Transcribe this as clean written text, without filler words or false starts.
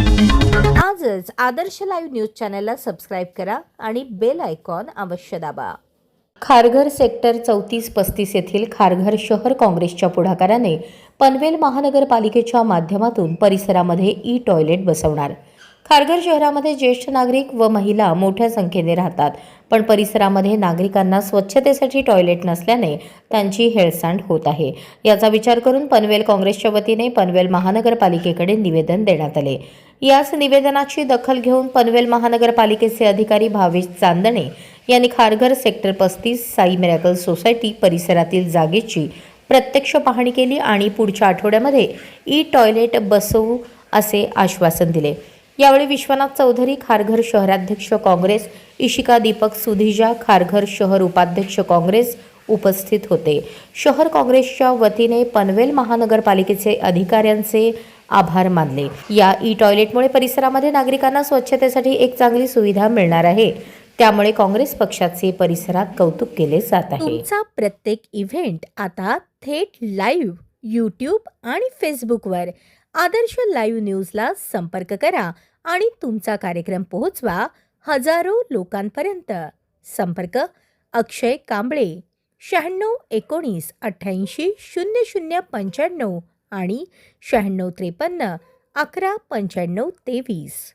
आजच आदर्श live news चॅनलला subscribe करा आणि बेल आयकॉन अवश्य दाबा। खारघर सेक्टर 34-35 येथील खारघर शहर काँग्रेसच्या पुढाकाराने पनवेल महानगरपालिकेच्या माध्यमातून परिसरामध्ये ई टॉयलेट बसवणार। खारघर शहरामध्ये ज्येष्ठ नागरिक व महिला मोठ्या संख्येने राहतात, पण परिसरामध्ये नागरिकांना स्वच्छतेसाठी टॉयलेट नसल्याने त्यांची हेळसांड होत आहे। याचा विचार करून पनवेल काँग्रेसच्या वतीने पनवेल महानगरपालिकेकडे निवेदन देण्यात आले। याच निवेदनाची दखल घेऊन पनवेल महानगरपालिकेचे अधिकारी भावेश चांदणे यांनी Kharghar sector 35 Sai miracle society परिसरातील जागेची प्रत्यक्ष पाहणी केली आणि पुढच्या आठवड्यामध्ये ई टॉयलेट बसवू असे आश्वासन दिले। यावेळी विश्वनाथ चौधरी खारघर शहराध्यक्ष काँग्रेस, इशिका दीपक सुधिजा खारघर शहर उपाध्यक्ष काँग्रेस उपस्थित होते। शहर काँग्रेसच्या वतीने पनवेल महानगरपालिकेचे अधिकाऱ्यांचे आभार मानले। या ई टॉयलेटमुळे परिसरामध्ये नागरिकांना स्वच्छतेसाठी एक चांगली सुविधा मिळणार आहे, त्यामुळे काँग्रेस पक्षाचे परिसरात कौतुक केले जात आहे। तुमचा प्रत्येक इव्हेंट आता थेट लाईव्ह YouTube आणि फेसबुकवर आदर्श लाईव्ह न्यूजला संपर्क करा आणि तुमचा कार्यक्रम पोहोचवा हजारो लोकांपर्यंत। संपर्क अक्षय कांबळे 96 19 88 00 95 आणि 96 53 11 95 23।